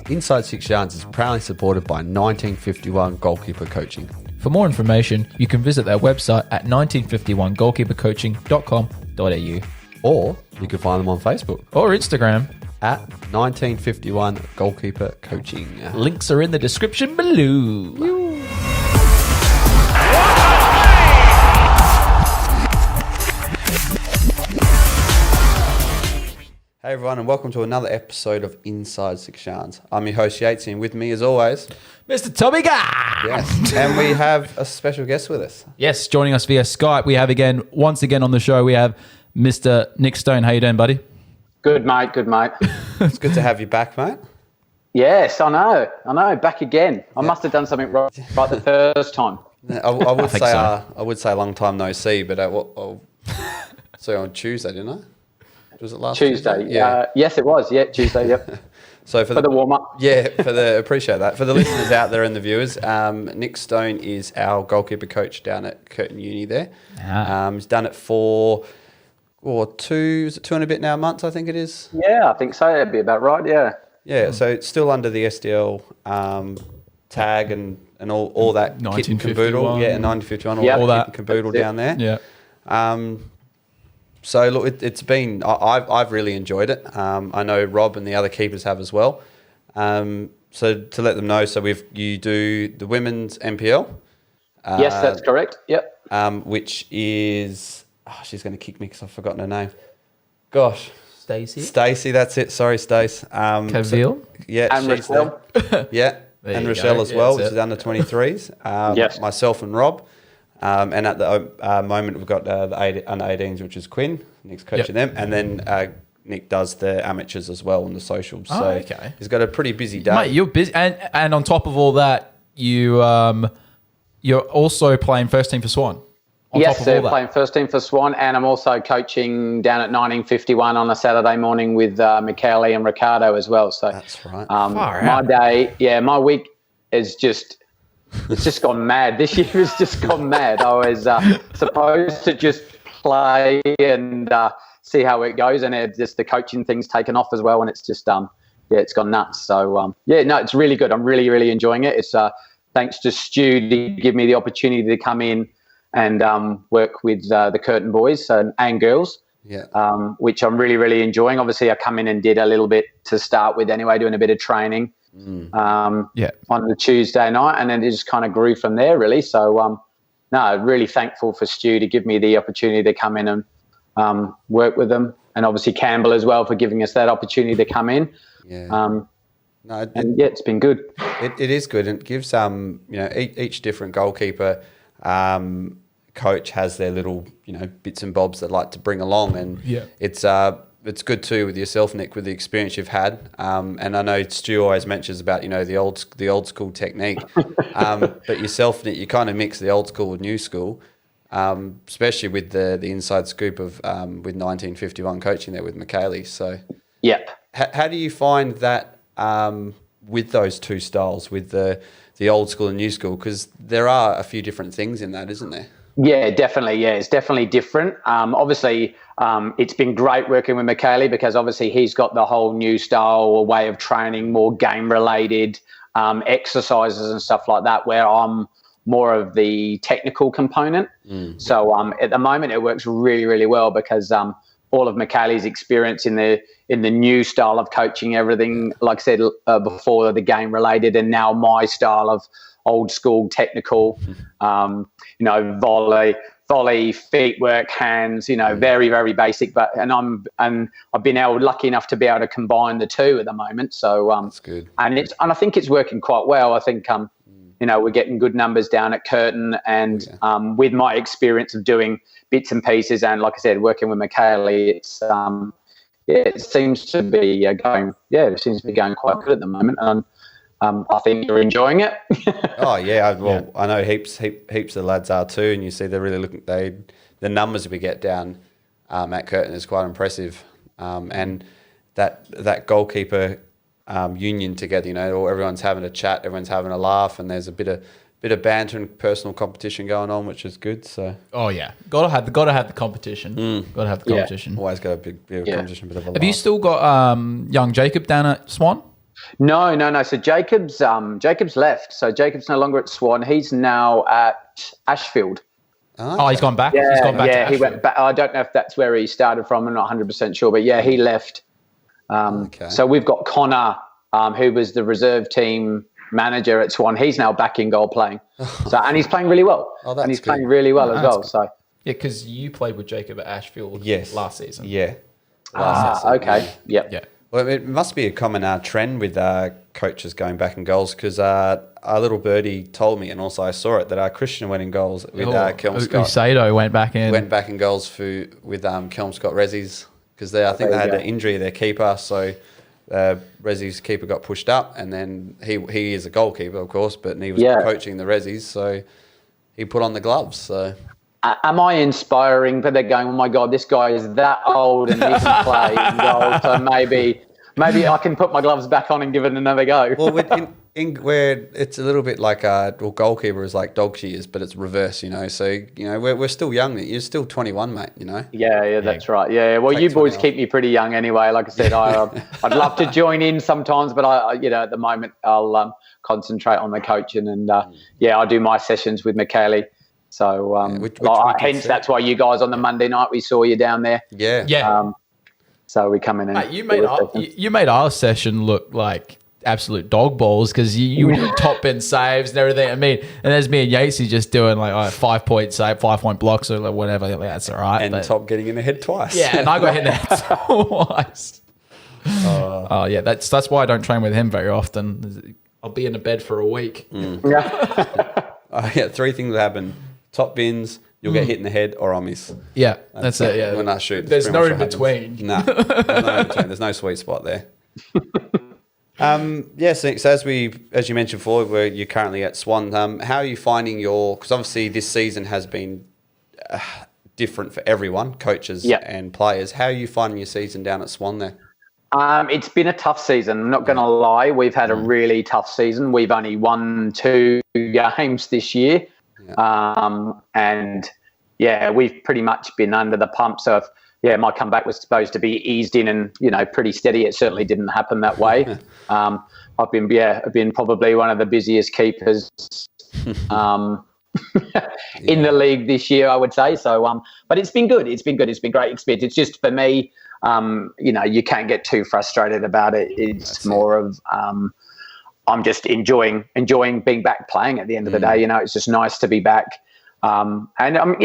Inside 6 Yards is proudly supported by 1951 Goalkeeper Coaching. For more information, you can visit their website at 1951goalkeepercoaching.com.au. Or you can find them on Facebook Or Instagram. at 1951 Goalkeeper Coaching. Links are in the description below. Hey everyone, and welcome to another episode of Inside 6 Yards. I'm your host Yates, and with me as always, Mr. Tommy Gunn! yes, and we have a special guest with us. Yes, joining us via Skype, we have once again on the show, we have Mr. Nick Stone. How you doing, buddy? Good, mate. Good, mate. It's good to have you back, mate. Yes, I know. Back again. I must have done something right the first time. I would say so. I would say long time no see, but I'll see on Tuesday, didn't I? Was it last Tuesday? Yeah. Yes, it was. Yeah, Tuesday. Yep. So for the warm up. Yeah, appreciate that. For the listeners out there and the viewers, Nick Stone is our goalkeeper coach down at Curtin Uni there. He's done it for two and a bit now months, I think it is. Yeah, I think so. That'd be about right. Yeah. Yeah, so it's still under the SDL tag and all that kit and caboodle. 1951. Yeah, 1951, all Yep. that kit and caboodle down there. Yeah. So look, it's been I've really enjoyed it. I know Rob and the other keepers have as well. So to let them know, so you do the women's NPL. Yes, that's correct. Yep. Which is she's going to kick me because I've forgotten her name. Gosh, Stacey, that's it. Sorry, Stace. Cavill. Yeah, And she's Rochelle. there. Yeah, There and you Rochelle go. as Yeah, well, that's which is under 23s. Yes. Myself and Rob. And at the moment, we've got the under 18s, which is Quinn. Nick's coaching them. And then Nick does the amateurs as well on the socials. So okay. He's got a pretty busy day. Mate, you're busy. And on top of all that, you're also playing first team for Swan. Yes, they're playing first team for Swan, and I'm also coaching down at 1951 on a Saturday morning with Michele and Ricardo as well. So That's right. my week is just... It's just gone mad. This year has just gone mad. I was supposed to just play and see how it goes, and the coaching thing's taken off as well, and it's just it's gone nuts. So it's really good. I'm really, really enjoying it. It's thanks to Stu to give me the opportunity to come in and work with the Curtin boys and girls. Yeah. Which I'm really, really enjoying. Obviously, I come in and did a little bit to start with anyway, doing a bit of training. On the Tuesday night, and then it just kind of grew from there, really. So, really thankful for Stu to give me the opportunity to come in and work with them, and obviously Campbell as well for giving us that opportunity to come in. Yeah. It's been good. It is good, and it gives each different goalkeeper coach has their little bits and bobs they'd like to bring along, and it's good too with yourself, Nick, with the experience you've had. And I know Stu always mentions about the old school technique, but yourself, Nick, you kind of mix the old school with new school, especially with the inside scoop of with 1951 coaching there with Michele. So, Yep. How do you find that with those two styles, with the old school and new school? Because there are a few different things in that, isn't there? Yeah, definitely. Yeah, it's definitely different. Obviously, it's been great working with Michele because obviously he's got the whole new style or way of training, more game-related exercises and stuff like that, where I'm more of the technical component. So at the moment, it works really, really well because all of Michele's experience in the new style of coaching, everything, like I said before, the game-related, and now my style of old school technical, volley, feet work, hands, very, very basic. And I've been lucky enough to be able to combine the two at the moment. So that's good. And I think it's working quite well. I think we're getting good numbers down at Curtin, and with my experience of doing bits and pieces, and like I said, working with Michele, it seems to be going quite good at the moment. And I think you're enjoying it. Oh yeah, I know heaps of the lads are too, and you see they're really looking. The numbers we get down at Curtin is quite impressive, and that goalkeeper union together. Or everyone's having a chat, everyone's having a laugh, and there's a bit of banter and personal competition going on, which is good. So gotta have the competition. Gotta have the competition. Always got a bit of competition, bit of a laugh. Have you still got young Jacob down at Swan? No. So Jacob's left. So Jacob's no longer at Swan. He's now at Ashfield. Oh, he's gone back. Yeah, he's gone back to he went back. I don't know if that's where he started from. I'm not 100% sure, but yeah, he left. So we've got Connor, who was the reserve team manager at Swan. He's now back in goal playing. And he's playing really well. And he's playing really well as well. Good. So yeah, because you played with Jacob at Ashfield last season. Yeah. Okay. Yep. Yeah. Well, it must be a common trend with coaches going back in goals, because our little birdie told me, and also I saw it, that Christian went in goals with Kelmscott. Usado went back in. Went back in goals with Kelmscott Rezzies, because I think they had an injury, their keeper, so Rezzies keeper got pushed up, and then he is a goalkeeper, of course, but he was coaching the Rezzies, so he put on the gloves. So. Am I inspiring? But they're going, oh my God, this guy is that old and he can play in goal. So maybe I can put my gloves back on and give it another go. Well, where it's a little bit like goalkeeper is like dog shears, but it's reverse, you know. So we're still young. You're still 21, mate. You know. Yeah, that's right. Yeah. Well, you boys keep me pretty young anyway. Like I said, I'd love to join in sometimes, but at the moment I'll concentrate on the coaching and I do my sessions with Michaeli. So hence that's why you guys on the Monday night, we saw you down there. Yeah. So we come in and you made our session look like absolute dog balls, because you were doing top bin saves and everything. I mean, and there's me and Yatesy just doing like 5-point save, 5-point blocks or like whatever. Like, that's all right. And Top getting in the head twice. Yeah, and I got hit in the head twice. That's why I don't train with him very often. I'll be in a bed for a week. Three things happen. Top bins, you'll get hit in the head, or I'll miss. Yeah, that's it. Yeah, when I shoot, there's no in between. No, there's no sweet spot there. So as you mentioned before, you're currently at Swan. How are you finding because obviously this season has been different for everyone, coaches and players. How are you finding your season down at Swan there? It's been a tough season. I'm not going to lie. We've had a really tough season. We've only won 2 games this year. We've pretty much been under the pump. So my comeback was supposed to be eased in and, pretty steady. It certainly didn't happen that way. I've been probably one of the busiest keepers in the league this year, I would say. So, but it's been good. It's been good. It's been great experience. It's just for me, you can't get too frustrated about it. It's more of, I'm just enjoying being back playing at the end of the day. It's just nice to be back. And I'm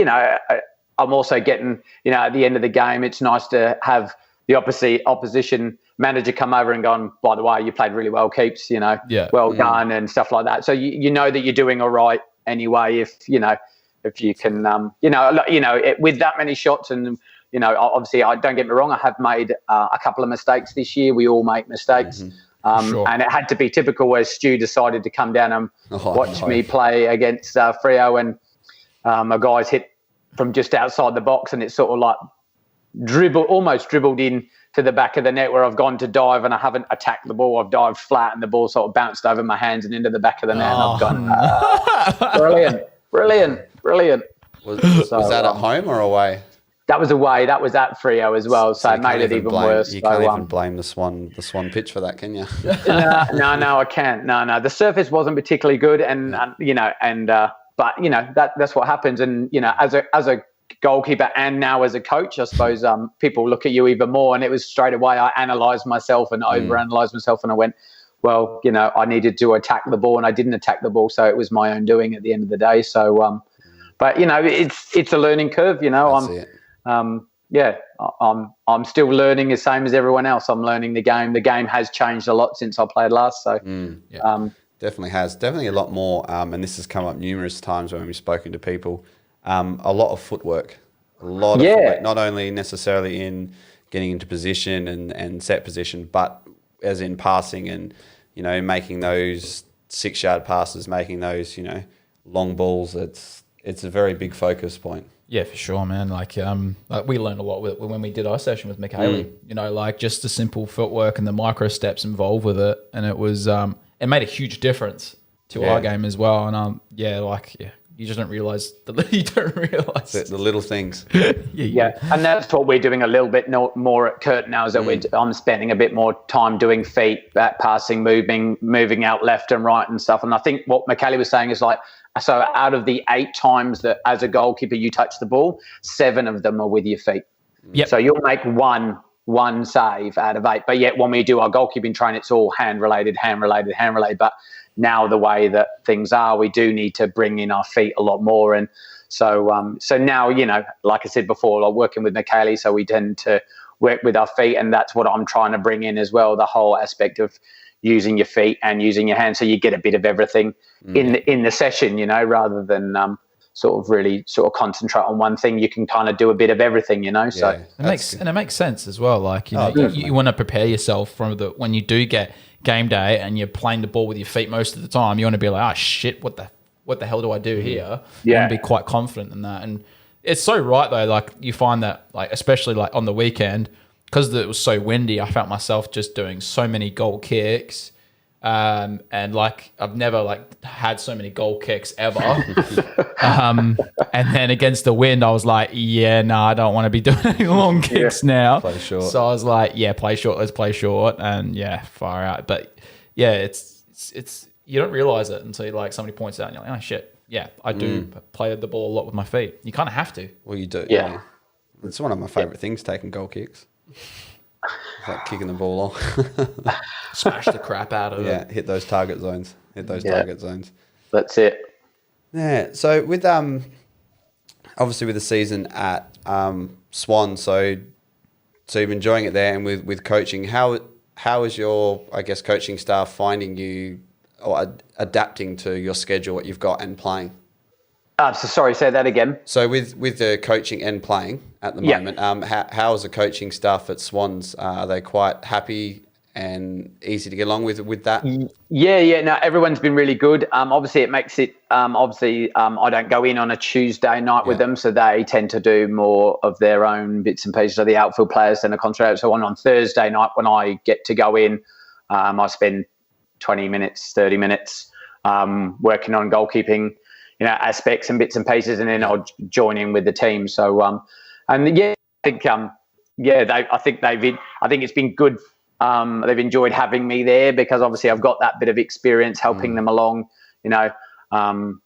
also getting, at the end of the game, it's nice to have the opposition manager come over and go, by the way, you played really well, Keeps, well done and stuff like that. So you know that you're doing all right anyway, if you can, with that many shots and, obviously I don't get me wrong, I have made a couple of mistakes this year. We all make mistakes. And it had to be typical where Stu decided to come down and watch me play against Freo, and a guy's hit from just outside the box, and it's sort of like almost dribbled in to the back of the net where I've gone to dive and I haven't attacked the ball. I've dived flat and the ball sort of bounced over my hands and into the back of the net. And I've gone, brilliant. Was that at home or away? That was away. That was at Freo as well, so it made it even worse. You can't even blame the Swan pitch for that, can you? No, I can't. No. The surface wasn't particularly good, but that's what happens. And as a goalkeeper and now as a coach, I suppose people look at you even more. And it was straight away I analysed myself and overanalyzed myself, and I went, well, I needed to attack the ball, and I didn't attack the ball, so it was my own doing at the end of the day. So, but it's a learning curve. I'm still learning the same as everyone else. I'm learning the game. The game has changed a lot since I played last. So, definitely has. Definitely a lot more. And this has come up numerous times when we've spoken to people. A lot of footwork. Footwork, not only necessarily in getting into position and set position, but as in passing and, making those 6-yard passes, making those, long balls. It's a very big focus point. Yeah, for sure, man. Like we learned a lot when we did our session with Michaeli. Just the simple footwork and the micro steps involved with it, and it was it made a huge difference to our game as well. And you just don't realize you don't realize the little things. Yeah, and that's what we're doing a little bit more at Curtin now. Is that I'm spending a bit more time doing feet, back passing, moving out left and right and stuff. And I think what Michaeli was saying is like, so out of the 8 times that as a goalkeeper you touch the ball, 7 of them are with your feet. Yep. So you'll make one save out of 8. But yet when we do our goalkeeping train, it's all hand related. But now the way that things are, we do need to bring in our feet a lot more. And so now, you know, like I said before, like working with Michaeli, so we tend to work with our feet, and that's what I'm trying to bring in as well, the whole aspect of using your feet and using your hands, so you get a bit of everything in the session, you know, rather than sort of really concentrate on one thing. You can kind of do a bit of everything, you know. Yeah, so it makes sense as well. Like, you know, you want to prepare yourself from when you do get game day and you're playing the ball with your feet most of the time. You want to be like, oh shit, what the hell do I do here? Yeah, and be quite confident in that. And it's so right though. Like you find that, like especially like on the weekend, because it was so windy, I found myself just doing so many goal kicks. And like I've never like had so many goal kicks ever. And then against the wind, I was like, I don't want to be doing any long kicks now. Play short. So I was like, play short. Let's play short, and far out. But it's you don't realize it until like somebody points out, and you're like, oh shit, I do play the ball a lot with my feet. You kind of have to. Well, you do. Yeah. It's one of my favorite things, taking goal kicks. It's like kicking the ball off. Smash the crap out of it. Yeah, hit those target zones. Target zones. That's it. Yeah. So with obviously with the season at Swan, so you're enjoying it there, and with coaching, how is your, I guess, coaching staff finding you or adapting to your schedule, what you've got, and playing? So sorry, say that again. So with the coaching and playing at the moment, how is the coaching staff at Swans? Are they quite happy and easy to get along with that? Yeah. No, everyone's been really good. Obviously, it makes it. I don't go in on a Tuesday night with them, so they tend to do more of their own bits and pieces of the outfield players than a concentrate. So on Thursday night, when I get to go in, I spend 20 minutes, 30 minutes working on goalkeeping, you know, aspects and bits and pieces, and then I'll join in with the team. So, I think, I think it's been good. They've enjoyed having me there because obviously I've got that bit of experience helping them along, you know,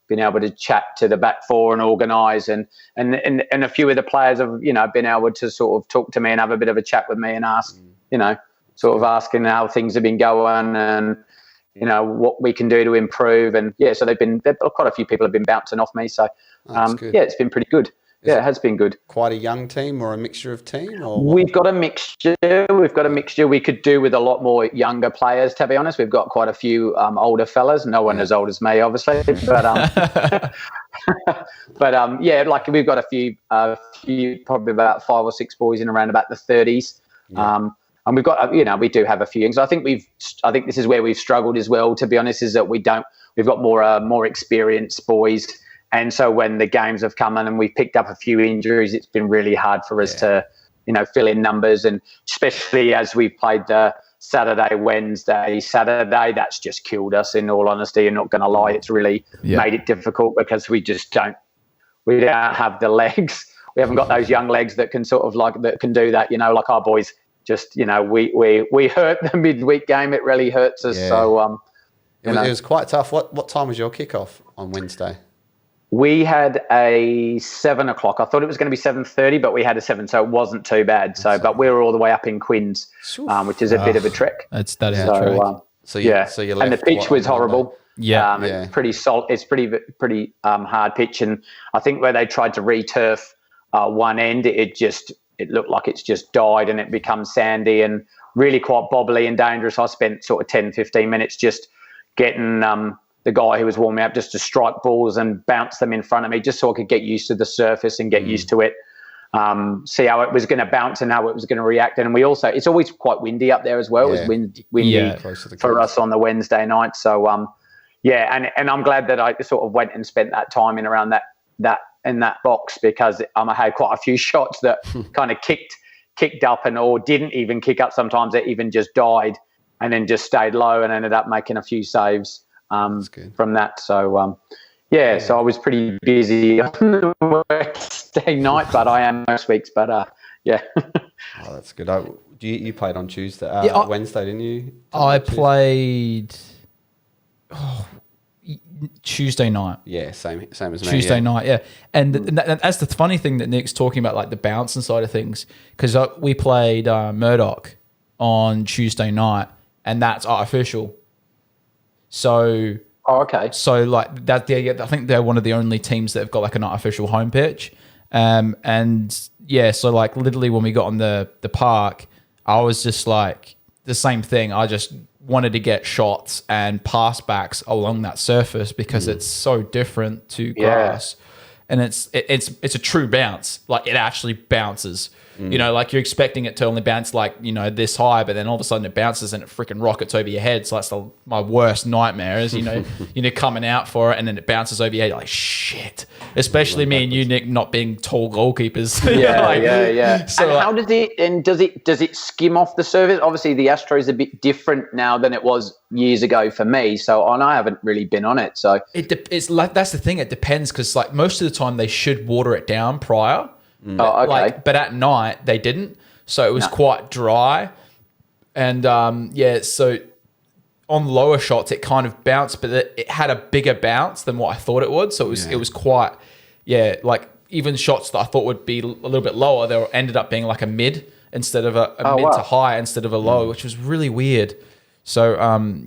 being able to chat to the back four and organise, and a few of the players have, you know, been able to sort of talk to me and have a bit of a chat with me and ask, you know, sort of asking how things have been going and, you know, what we can do to improve. And so quite a few people have been bouncing off me. So it's been pretty good. It has been good. Quite a young team or a mixture of team? Or We've got a mixture. We could do with a lot more younger players, to be honest. We've got quite a few older fellas. No one as old as me, obviously. But like we've got a few, probably about 5 or 6 boys in around about the 30s. And we've got, you know, we do have a few things. I think this is where we've struggled as well, to be honest, is that we've got more experienced boys. And so when the games have come in and we've picked up a few injuries, it's been really hard for us to, you know, fill in numbers. And especially as we've played the Saturday, that's just killed us, in all honesty. I'm not going to lie. It's really made it difficult because we don't have the legs. We haven't got those young legs that can that can do that, you know, like our boys. Just, you know, we hurt the midweek game. It really hurts us. Yeah. So it was quite tough. What time was your kickoff on Wednesday? We had a 7 o'clock. I thought it was going to be 7:30, but we had a 7, so it wasn't too bad. So, but we were all the way up in Quinns, which is a bit of a trek. That is a trek. So you left, and the pitch was horrible. It's pretty solid. It's pretty hard pitch, and I think where they tried to re-turf one end, it looked like it's just died and it becomes sandy and really quite bobbly and dangerous. I spent sort of 10, 15 minutes just getting the guy who was warming up just to strike balls and bounce them in front of me, just so I could get used to the surface and get used to it, see how it was going to bounce and how it was going to react. And it's always quite windy up there as well. It was windy for us on the Wednesday night. So, and I'm glad that I sort of went and spent that time in around that in that box, because I had quite a few shots that kind of kicked up or didn't even kick up. Sometimes it even just died and then just stayed low and ended up making a few saves from that. So, Yeah, so I was pretty busy on Wednesday night, but I am most weeks. But yeah. Oh, that's good. You played on Tuesday, Wednesday, didn't you? I played Tuesday night. Yeah, same as me. Tuesday night, yeah. And that's the funny thing that Nick's talking about, like the bouncing side of things, because we played Murdoch on Tuesday night, and that's artificial. So. Oh, okay. So like that, I think they're one of the only teams that have got like an artificial home pitch, and yeah, so like literally when we got on the park, I was just like the same thing. I just wanted to get shots and pass backs along that surface because it's so different to grass, and it's a true bounce. Like it actually bounces. You know, like you're expecting it to only bounce like, you know, this high, but then all of a sudden it bounces and it freaking rockets over your head. So that's my worst nightmare is, you know, coming out for it and then it bounces over your head. You're like, shit. Especially me and you, Nick, not being tall goalkeepers. Yeah. So and how does it skim off the surface? Obviously the Astro is a bit different now than it was years ago for me. So I haven't really been on it. So it's like, that's the thing. It depends because like most of the time they should water it down prior. Oh, okay. Like, but at night they didn't, so it was quite dry, and so on lower shots it kind of bounced, but it had a bigger bounce than what I thought it would. So it was quite like even shots that I thought would be a little bit lower, they ended up being like a mid instead of a mid to high instead of a low, which was really weird. So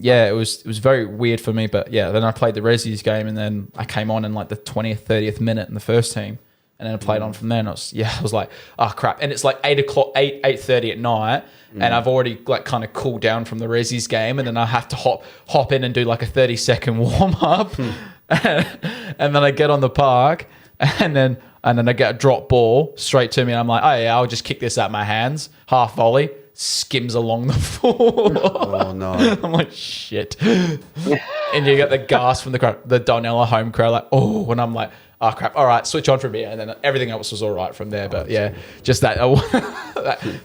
it was very weird for me. But yeah, then I played the Resi's game, and then I came on in like the 20th, 30th minute in the first team. And then I played on from there, and I was like, oh crap! And it's like 8:30 at night, and I've already like kind of cooled down from the Resi's game, and then I have to hop in and do like a 30-second warm up, and then I get on the park, and then I get a drop ball straight to me, and I'm like, oh yeah, I'll just kick this out my hands, half volley, skims along the floor. Oh no! I'm like, shit. And you get the gasp from the crowd, the Donella home crowd, like, oh, and I'm like, oh crap! All right, switch on from here, and then everything else was all right from there. But yeah, just that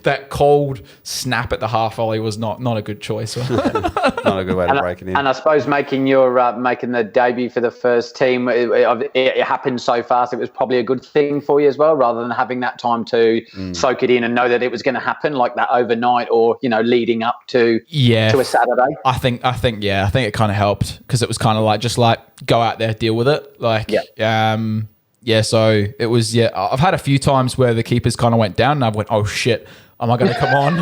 that cold snap at the half volley was not a good choice. Not a good way to break it in. And I suppose making the debut for the first team, it happened so fast. It was probably a good thing for you as well, rather than having that time to soak it in and know that it was going to happen like that overnight, or leading up to a Saturday. I think it kind of helped because it was kind of like just like go out there, deal with it, like so it was I've had a few times where the keepers kind of went down and I went, oh shit, am I going to come on?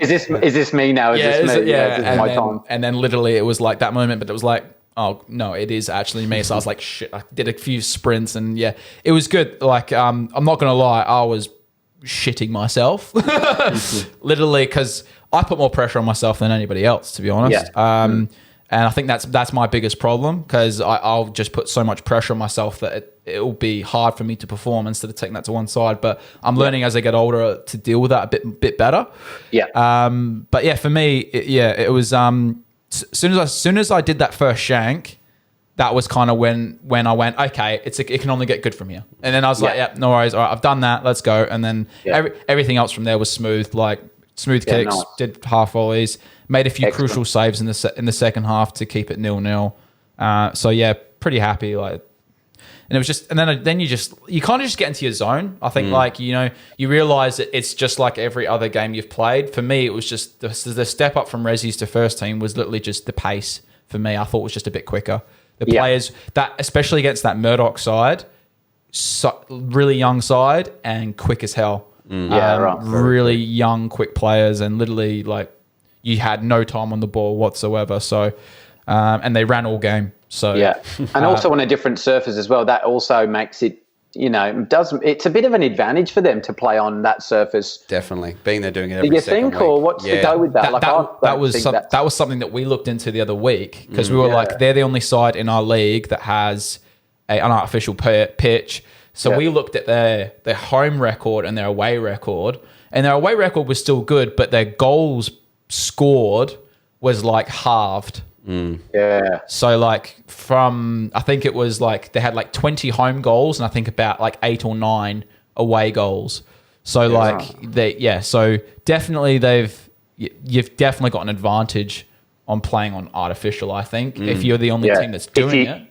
Is this me now? Is this my time? And then literally it was like that moment, but it was like, oh no, it is actually me. So I was like, shit, I did a few sprints, and it was good. Like I'm not going to lie, I was shitting myself literally because I put more pressure on myself than anybody else, to be honest. And I think that's my biggest problem, because I'll just put so much pressure on myself that it will be hard for me to perform instead of taking that to one side. But I'm learning as I get older to deal with that a bit better. But yeah, for me, it was soon as I did that first shank, that was kind of when I went, okay, it can only get good from here. And then I was like, yeah, no worries. All right, I've done that. Let's go. And then everything else from there was smooth, like smooth kicks, did half volleys, made a few crucial saves in the second half to keep it 0-0. So yeah, pretty happy. Like, and it was just, and then you kind of just get into your zone. I think like, you realize that it's just like every other game you've played. For me, it was just the step up from Resi's to first team was literally just the pace for me. I thought was just a bit quicker. The players that, especially against that Murdoch side, really young side and quick as hell. Really young, quick players, and literally like you had no time on the ball whatsoever. So, and they ran all game. So and also on a different surface as well. That also makes it, it's a bit of an advantage for them to play on that surface. Definitely, being there doing it every Do you second think, week. or what's the go with that? That was something that we looked into the other week, because we were like, they're the only side in our league that has an artificial pitch. So we looked at their home record and their away record, and their away record was still good, but their goals scored was like halved. So like I think it was like they had like 20 home goals and I think about like 8 or 9 away goals. So so definitely you've definitely got an advantage on playing on artificial, I think, if you're the only team that's doing it.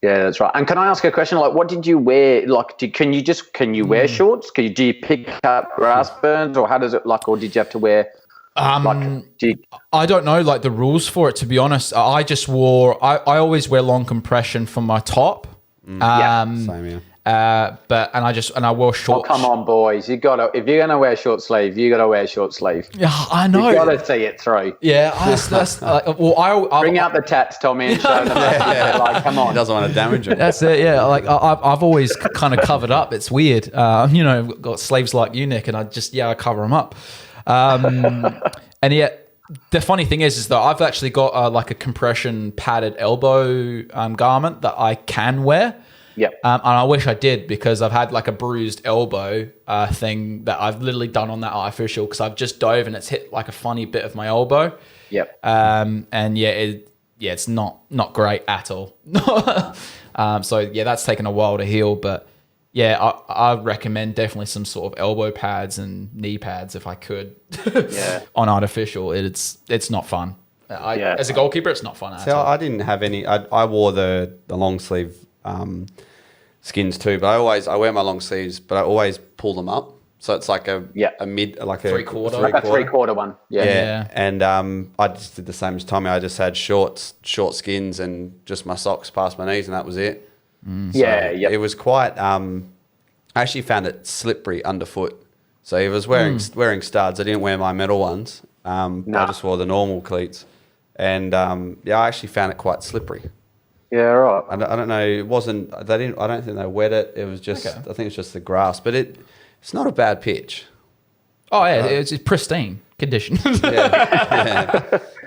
Yeah, that's right. And can I ask a question? Like, what did you wear? Like, can you wear shorts? Do you pick up grass burns, or how does it or did you have to wear? I don't know like the rules for it, to be honest. I just wore. I always wear long compression for my top. Same here. I wore shorts. Oh, come on, boys! If you're gonna wear short sleeve, you gotta wear short sleeve. Yeah, I know. You gotta see it through. Yeah, that's I bring out the tats, Tommy, and show them. Like, come on. He doesn't want to damage them. That's it. Yeah, like I've always kind of covered up. It's weird. Got slaves like you, Nick, and I cover them up. And yet, the funny thing is that I've actually got like a compression padded elbow garment that I can wear. Yep. And I wish I did, because I've had like a bruised elbow thing that I've literally done on that artificial, because I've just dove and it's hit like a funny bit of my elbow. Yep. It's not great at all. So yeah, that's taken a while to heal, but yeah, I recommend definitely some sort of elbow pads and knee pads if I could. Yeah. On artificial, it's not fun. As a goalkeeper, it's not fun at all. I didn't have any. I wore the long sleeve skins too, but I wear my long sleeves, but I always pull them up, so it's like a mid, like a three-quarter. Like a three-quarter one. Yeah. And I just did the same as Tommy. I just had short skins and just my socks past my knees, and that was it. So it was quite. I actually found it slippery underfoot. So if I was wearing studs, I didn't wear my metal ones. I just wore the normal cleats, and I actually found it quite slippery. Yeah, right. I don't know. It wasn't. They didn't. I don't think they wet it. It was just. Okay. I think it's just the grass, but it's not a bad pitch. Oh yeah, it's pristine condition.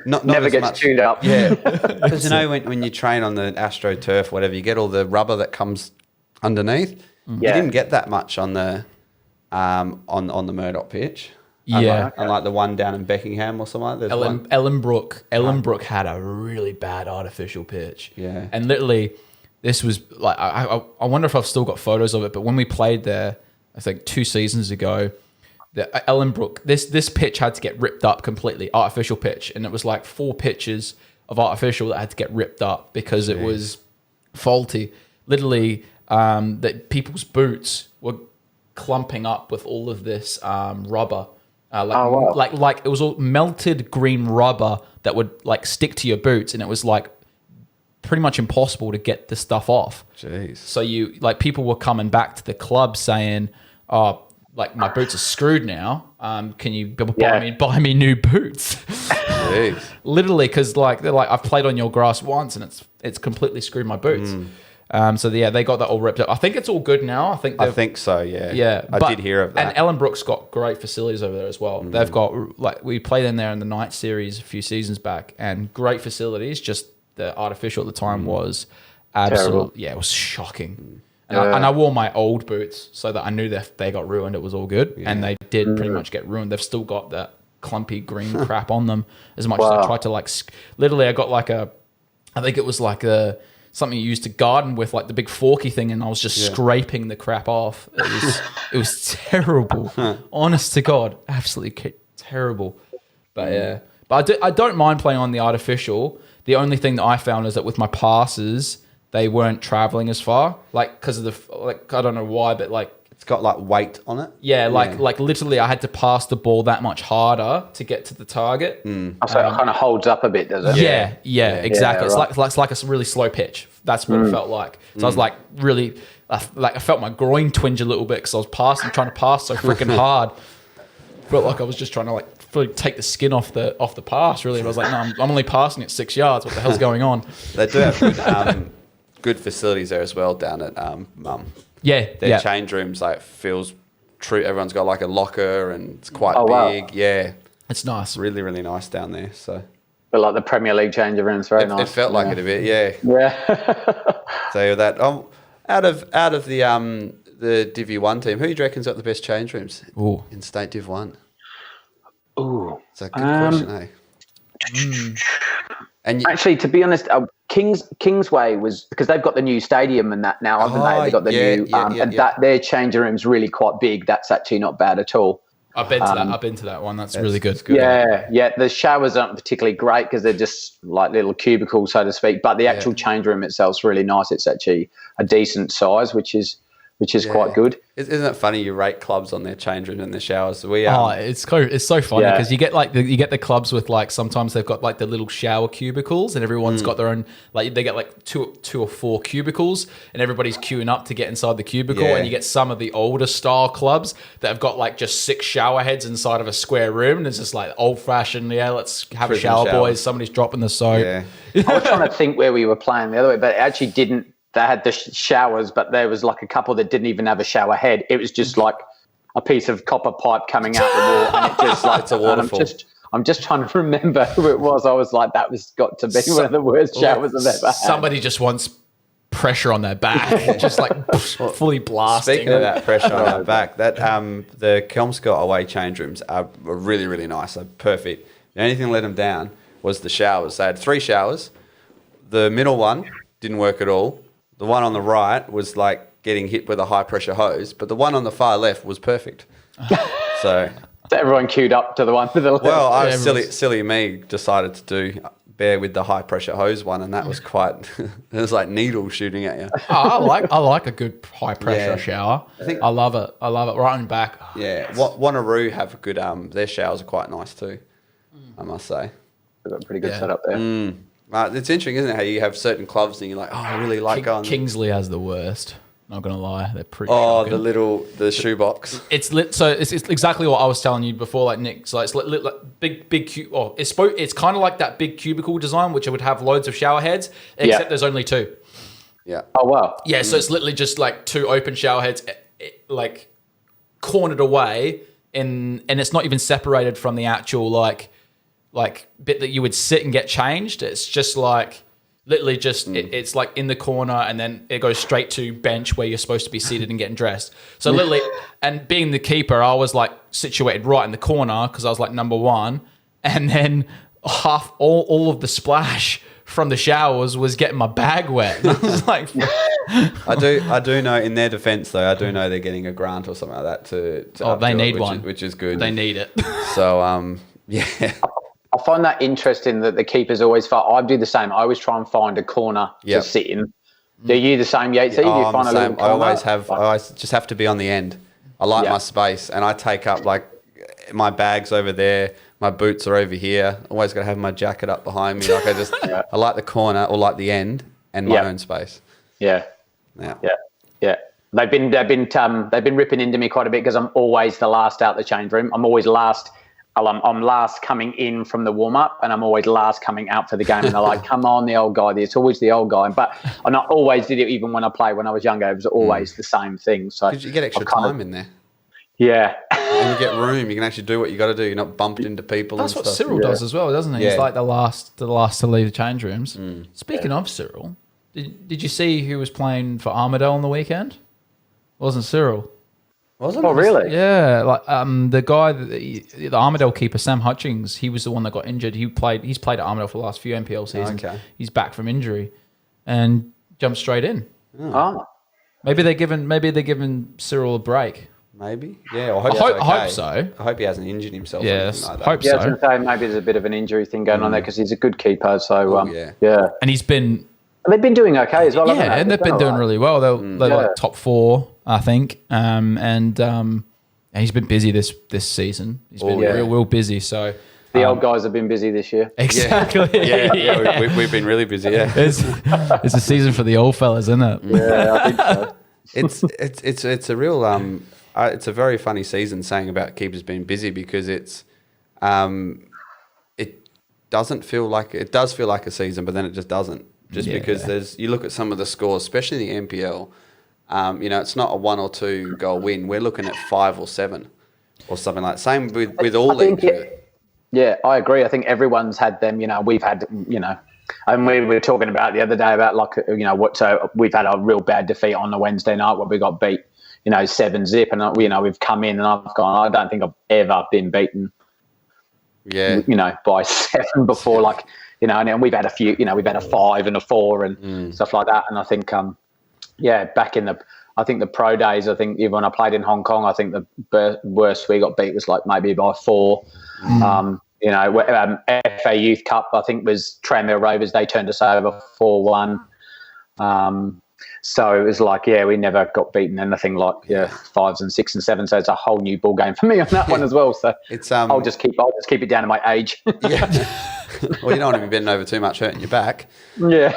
Not never gets tuned up. Yeah, because when you train on the AstroTurf, whatever, you get all the rubber that comes underneath. You didn't get that much on the on the Murdoch pitch. Unlike the one down in Beckingham or something like that. Ellenbrook had a really bad artificial pitch. Yeah. And literally, this was like, I wonder if I've still got photos of it, but when we played there, I think 2 seasons ago, the Ellenbrook, this pitch had to get ripped up completely, artificial pitch. And it was like 4 pitches of artificial that had to get ripped up because it was faulty. Literally, that people's boots were clumping up with all of this rubber. Like it was all melted green rubber that would like stick to your boots, and it was like pretty much impossible to get the stuff off. Jeez. So people were coming back to the club saying, "Oh, like my boots are screwed now. Can you buy me new boots?" Jeez. Literally, because they're like, I've played on your grass once and it's completely screwed my boots. They got that all ripped up. I think it's all good now. I think so. Yeah. Yeah. I did hear of that. And Ellenbrook's got great facilities over there as well. They've got we played in there in the night series a few seasons back, and great facilities. Just the artificial at the time was absolute. Yeah, it was shocking. And I wore my old boots so that I knew that if they got ruined, it was all good. Yeah. And they did pretty much get ruined. They've still got that clumpy green crap on them. As much as I tried to literally, I got I think it was something you used to garden with, like the big forky thing, and I was just scraping the crap off. It was terrible. Honest to God, absolutely terrible. But I don't mind playing on the artificial. The only thing that I found is that with my passes, they weren't traveling as far, because of the I don't know why, but it's got weight on it. Yeah, like literally, I had to pass the ball that much harder to get to the target. So it kind of holds up a bit, does it? Yeah, exactly. Yeah, it's like a really slow pitch. That's what it felt like. So I was really, I felt my groin twinge a little bit because I was trying to pass so freaking hard. Felt like I was just trying to take the skin off the pass. Really, and I was like, no, I'm only passing it 6 yards. What the hell's going on? They do have good facilities there as well down at Their change rooms feels true. Everyone's got a locker and it's quite big. Wow. Yeah, it's nice. Really, really nice down there. So, but like the Premier League change room's very nice. It felt like it a bit. Yeah. Yeah. So that out of the Div 1 team, who do you reckon's got the best change rooms in State Div 1? Ooh, it's a good question, eh? And actually, to be honest, Kingsway was because they've got the new stadium and that now, haven't they? They've got the new, and that their changing room's really quite big. That's actually not bad at all. I've been to that one. That's really good. It's good. Yeah. The showers aren't particularly great because they're just like little cubicles, so to speak. But the actual change room itself is really nice. It's actually a decent size, which is quite good. Isn't it funny you rate clubs on their change room and their showers? It's so funny because you get the clubs with like sometimes they've got like the little shower cubicles and everyone's got their own, like they get like two or four cubicles and everybody's queuing up to get inside the cubicle, and you get some of the older style clubs that have got like just 6 shower heads inside of a square room, and it's just like old fashioned. Let's have a shower, boys. Somebody's dropping the soap. I was trying to think where we were playing the other way, but it actually didn't. They had the showers, but there was like a couple that didn't even have a shower head. It was just like a piece of copper pipe coming out the wall, and it just like it's a waterfall. I'm just trying to remember who it was. I was like, that was got to be one of the worst showers I've ever had. Somebody just wants pressure on their back, just like fully blasting. Speaking of that pressure on their back, that the Kelmscott away change rooms are really, really nice. They're perfect. The only thing that let them down was the showers. They had 3 showers. The middle one didn't work at all. The one on the right was like getting hit with a high pressure hose, but the one on the far left was perfect. So everyone queued up to the one to the left. Well, I was silly me decided to bear with the high pressure hose one, and that was quite. It was like needles shooting at you. I like a good high pressure shower. I love it. Right on back. Wanneroo have a good. Their showers are quite nice too. I must say. They've got a pretty good setup there. It's interesting, isn't it? How you have certain clubs and you're like, oh, I really like going. Kingsley has the worst. Not gonna lie, they're pretty. Oh, shocking. the shoebox. It's lit. So it's exactly what I was telling you before, like Nick. So it's lit like big. It's kind of like that big cubicle design, which would have loads of shower heads, except there's only 2. Yeah. Oh wow. Yeah. So it's literally just like 2 open shower heads, like cornered away, and it's not even separated from the actual like bit that you would sit and get changed. It's just like literally just it's like in the corner, and then it goes straight to bench where you're supposed to be seated and getting dressed. So literally, and being the keeper, I was like situated right in the corner because I was like number 1, and then half all of the splash from the showers was getting my bag wet. And I was like, I do know in their defence though, I do know they're getting a grant or something like that to they need one, which is good. They need it. So yeah. I find that interesting that the keepers always fight. I do the same. I always try and find a corner to sit in. Do you the same, Yatesy? Do you find a little corner? I always just have to be on the end. I like my space, and I take up like my bag's over there, my boots are over here. Always got to have my jacket up behind me. Like I like the corner or like the end and my own space. Yeah. They've been ripping into me quite a bit because I'm always the last out the change room. I'm always last. I'm last coming in from the warm-up, and I'm always last coming out for the game. And they're like, come on, the old guy. It's always the old guy. But I always did it even when I was younger. It was always the same thing. So you get extra time in there. Yeah. And you get room. You can actually do what you got to do. You're not bumped into people. That's and what stuff. Cyril does as well, doesn't he? Yeah. He's like the last to leave the change rooms. Speaking of Cyril, did you see who was playing for Armidale on the weekend? It wasn't Cyril. Wasn't it? Oh, really? Yeah, like the guy, the Armidale keeper, Sam Hutchings, he was the one that got injured. He's played at Armidale for the last few NPL seasons. Okay. He's back from injury and jumped straight in. Oh. Maybe they're giving Cyril a break. Maybe. Yeah, I hope so. I hope he hasn't injured himself. Yeah, or anything like that. hope Yeah, I was so. going to say maybe there's a bit of an injury thing going on there because he's a good keeper. So, yeah. And he's been... They've been doing okay as well, haven't they? And they've been doing really well. They're like top 4, I think. And he's been busy this season. He's been real busy. So the old guys have been busy this year. Exactly. Yeah. We've been really busy. Yeah, it's a season for the old fellas, isn't it? Yeah, I think so. It's a real it's a very funny season saying about keepers being busy because it doesn't feel like it does feel like a season, but then it just doesn't. Just because you look at some of the scores, especially the NPL, it's not a 1 or 2 goal win. We're looking at 5 or 7 or something like that. Same with all leagues. Yeah, I agree. I think everyone's had them. We've had, and we were talking about the other day about so we've had a real bad defeat on the Wednesday night where we got beat, 7-0, and we've come in and I've gone, I don't think I've ever been beaten. Yeah. By 7 before, and we've had a few, we've had a 5 and a 4 and stuff like that. And I think, back in the, I think the pro days, I think even when I played in Hong Kong, I think the worst we got beat was like maybe by 4. FA Youth Cup, I think, was Tranmere Rovers. They turned us over 4-1. So it was like, we never got beaten anything like 5s and 6 and 7. So it's a whole new ball game for me on that one as well. So it's I'll just keep it down to my age. Well, you don't want to be bending over too much, hurting your back. Yeah,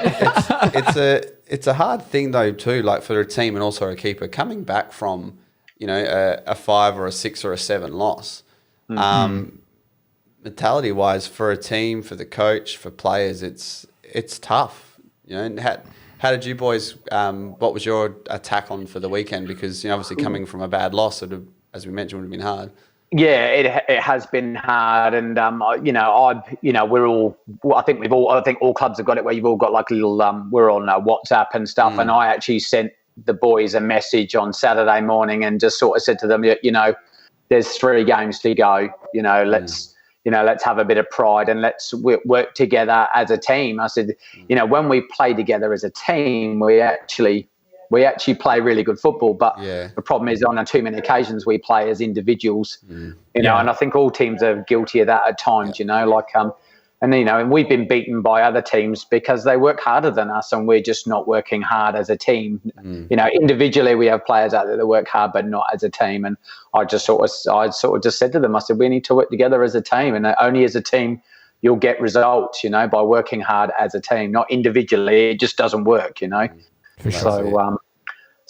it's a hard thing though too, like for a team and also a keeper coming back from a 5 or a 6 or a 7 loss. Mentality wise, for a team, for the coach, for players, it's tough. And how did you boys? What was your attack on for the weekend? Because obviously coming from a bad loss, as we mentioned, would have been hard. Yeah, it has been hard, and we're all. I think all clubs have got it where you've all got like a little. We're on WhatsApp and stuff, and I actually sent the boys a message on Saturday morning and just sort of said to them, there's 3 games to go. Let's have a bit of pride and let's work together as a team. I said, when we play together as a team, we actually play really good football. But the problem is on too many occasions we play as individuals, and I think all teams are guilty of that at times, and we've been beaten by other teams because they work harder than us and we're just not working hard as a team. Individually we have players out there that work hard, but not as a team. And I sort of just said to them, I said, we need to work together as a team, and only as a team you'll get results, by working hard as a team, not individually. It just doesn't work, For sure.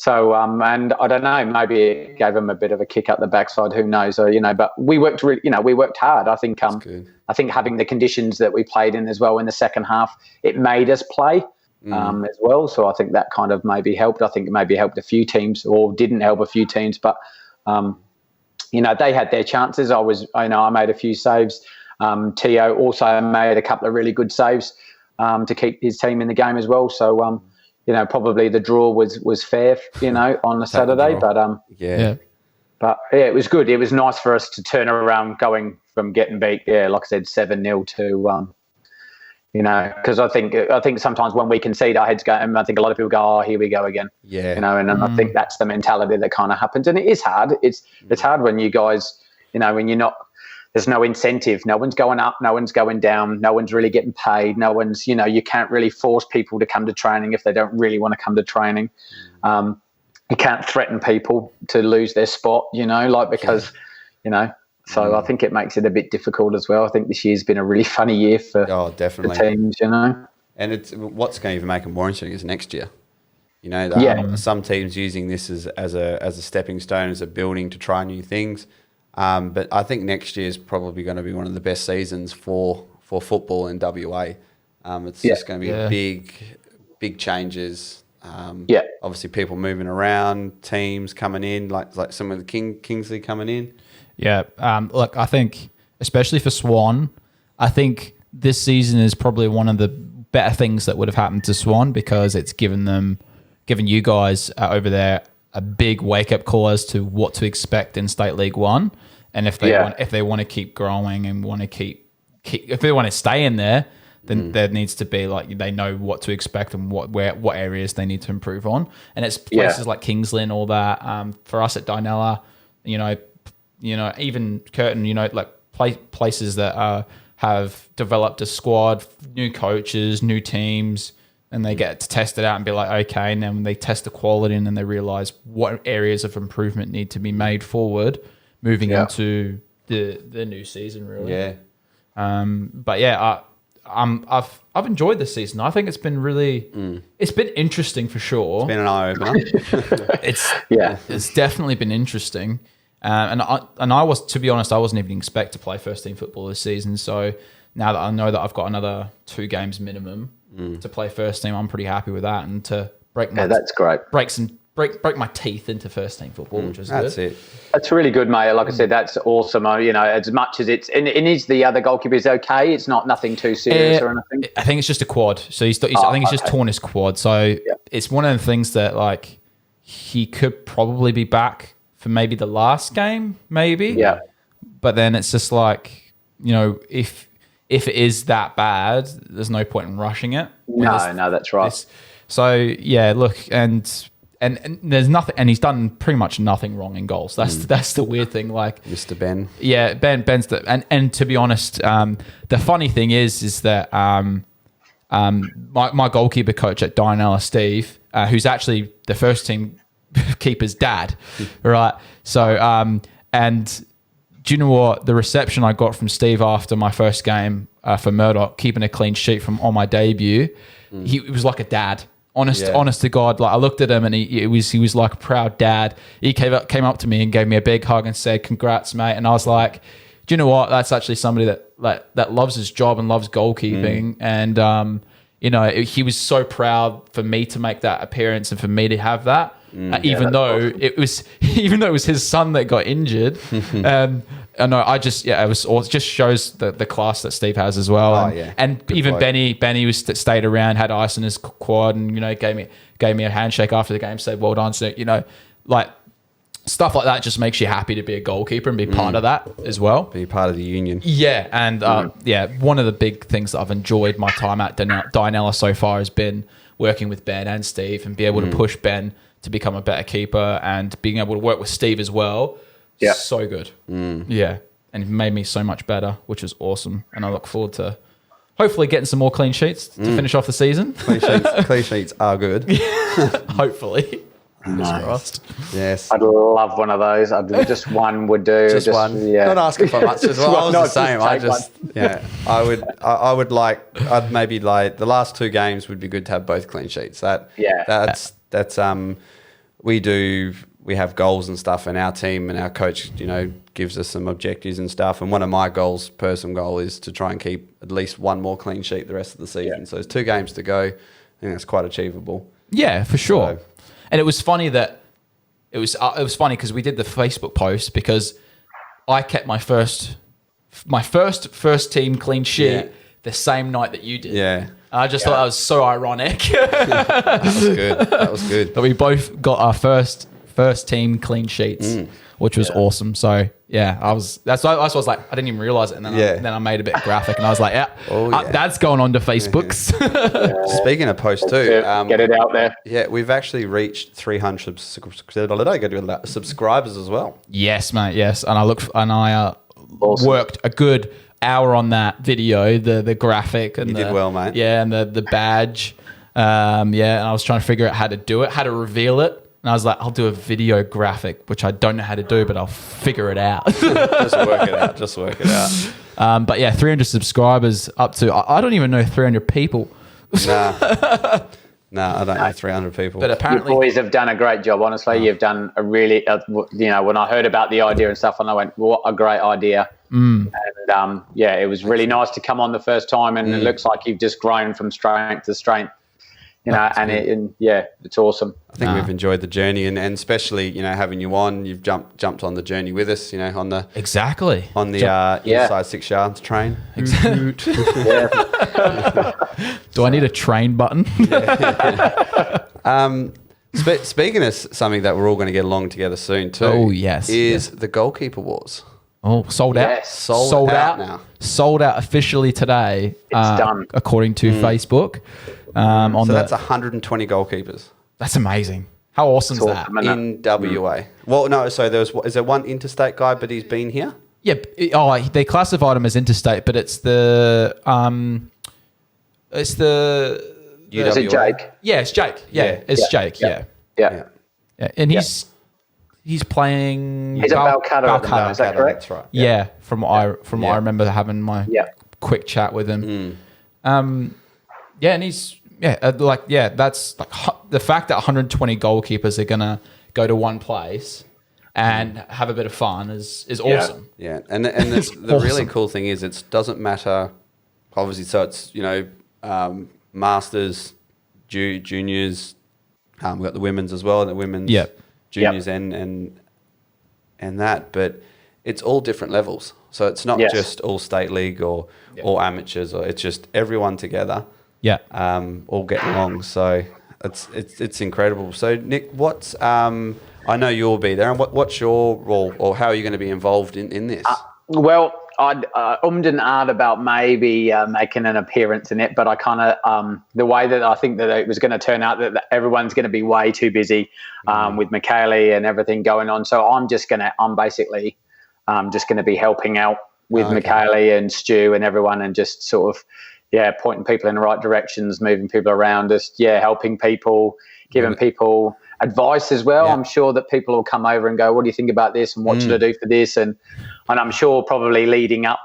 And I don't know, maybe it gave them a bit of a kick up the backside. Who knows? But we worked hard. I think having the conditions that we played in as well in the second half, it made us play as well. So I think that kind of maybe helped. I think it maybe helped a few teams, or didn't help a few teams. But they had their chances. I made a few saves. Tio also made a couple of really good saves to keep his team in the game as well. So. Probably the draw was fair, on the Saturday, but but it was good. It was nice for us to turn around, going from getting beat, like I said, 7-0 to, because I think sometimes when we concede, our heads go, and I think a lot of people go, oh, here we go again, and I think that's the mentality that kind of happens, and it is hard. It's hard when you guys, when you're not. There's no incentive. No one's going up. No one's going down. No one's really getting paid. No one's, you can't really force people to come to training if they don't really want to come to training. You can't threaten people to lose their spot, because. So I think it makes it a bit difficult as well. I think this year's been a really funny year for definitely. the teams, And it's what's going to even make it more interesting is next year. Some teams using this as a stepping stone, as a building to try new things. But I think next year is probably going to be one of the best seasons for football in WA. It's just going to be big changes. Obviously, people moving around, teams coming in, like some of the Kingsley coming in. Yeah. Look, I think, especially for Swan, I think this season is probably one of the better things that would have happened to Swan, because it's given you guys over there a big wake-up call as to what to expect in State League One, and if they want to keep growing and want to keep if they want to stay in there, then there needs to be they know what to expect and what areas they need to improve on, and it's places like Kingsley and all that. For us at Dinella, even Curtin, places that have developed a squad, new coaches, new teams. And they get to test it out and be like, okay, and then when they test the quality and then they realize what areas of improvement need to be made forward moving into the new season, really. Yeah. But yeah, I've enjoyed this season. I think it's been really, it's been interesting for sure. It's been an eye opener. It's definitely been interesting. And I was, to be honest, I wasn't even expect to play first team football this season. So now that I know that I've got another 2 games minimum to play first team, I'm pretty happy with that, and to break that's great. Break my teeth into first team football, which is that's good. it. That's really good, mate. Like I said, that's awesome. As much as it's and is the other goalkeeper is okay. It's not nothing too serious or anything. I think it's just a quad. So he's I think he's just torn his quad. So it's one of the things that he could probably be back for maybe the last game, maybe. Yeah. But then it's just if it is that bad, there's no point in rushing it. No, that's right. So yeah, look, and and there's nothing, and he's done pretty much nothing wrong in goals. That's the weird thing. Like Mr. Ben. Yeah, Ben's and to be honest, the funny thing is that my goalkeeper coach at Dianella, Steve, who's actually the first team keeper's dad, right? So and do you know what? The reception I got from Steve after my first game for Murdoch, keeping a clean sheet on my debut, he was like a dad. Honest to God, like I looked at him and he was like a proud dad. He came up to me and gave me a big hug and said, "Congrats, mate." And I was like, "Do you know what? That's actually somebody that loves his job and loves goalkeeping." And he was so proud for me to make that appearance and for me to have that, even though awesome. it was his son that got injured. I know. It just shows the class that Steve has as well. And good even point. Benny stayed around, had ice in his quad, and gave me a handshake after the game, said well done. So like stuff like that just makes you happy to be a goalkeeper and be part of that as well. Be part of the union. Yeah, and one of the big things that I've enjoyed my time at Dianella so far has been working with Ben and Steve and be able to push Ben to become a better keeper and being able to work with Steve as well. Yeah, so good. Yeah, and it made me so much better, which was awesome. And I look forward to hopefully getting some more clean sheets to finish off the season. Clean sheets are good. Hopefully. Nice. Yes, I'd love one of those. Just one would do. Just one. Yeah. Not asking for much as well. I was the same. I'd maybe like the last 2 games would be good to have both clean sheets. We have goals and stuff in our team, and our coach, gives us some objectives and stuff. And one of my personal goal is to try and keep at least one more clean sheet the rest of the season. Yeah. So there's 2 games to go. I think that's quite achievable. Yeah, for sure. And it was funny that it was funny because we did the Facebook post because I kept my first team clean sheet the same night that you did. Yeah. I just thought that was so ironic. That was good. But we both got our first team clean sheets, which was awesome. So that's why I was like, I didn't even realize it, and then I made a bit graphic, and I was like, that's going on to Facebooks. Speaking of posts too, get it out there. Yeah, we've actually reached 300 subscribers as well. Yes, mate. Yes, and I worked a good hour on that video, the graphic, and you did well, mate. Yeah, and the badge. And I was trying to figure out how to do it, how to reveal it. And I was like, I'll do a video graphic, which I don't know how to do, but I'll figure it out. Just work it out. But yeah, 300 subscribers up to, I don't even know 300 people. Nah, I don't know 300 people. But apparently, you boys have done a great job. Honestly, you've done a really, when I heard about the idea and stuff, and I went, what a great idea. And it was really nice to come on the first time, and it looks like you've just grown from strength to strength. It's awesome. I think we've enjoyed the journey, and especially having you on. You've jumped on the journey with us. On the inside 6 yards train. Exactly. Do I need a train button? Speaking of something that we're all going to get along together soon too. Oh yes, is the Goalkeeper Wars. Oh, sold out. Yes. Sold out now. Sold out officially today. It's done, according to Facebook. So that's 120 goalkeepers. That's amazing. How awesome is that? In WA. Well, no, so is there one interstate guy, but he's been here? Yeah. They classified him as interstate, but it's the UWA. Is it Jake? Yeah, it's Jake. Yeah, it's Jake. Yeah. And he's playing. He's at Balcatta. Is that correct? That's right. Yeah. From what I remember having my quick chat with him. And he's. That's like the fact that 120 goalkeepers are gonna go to one place and have a bit of fun is awesome. Yeah, and the awesome. Really cool thing is it doesn't matter. Obviously, so it's masters, juniors. We've got the women's as well, the women's juniors and that, but it's all different levels. So it's not just all state league or amateurs, or it's just everyone together. Yeah, all getting along. So it's incredible. So Nick, what's I know you'll be there, and what's your role, or how are you going to be involved in this? Well, I'd ummed and ahed about maybe making an appearance in it, but I kind of the way that I think that it was going to turn out that everyone's going to be way too busy with Michaeli and everything going on. So I'm basically just going to be helping out with Michaeli and Stu and everyone, and just sort of pointing people in the right directions, moving people around, just helping people, giving people advice as well. I'm sure that people will come over and go, what do you think about this, and what should I do for this, and I'm sure probably leading up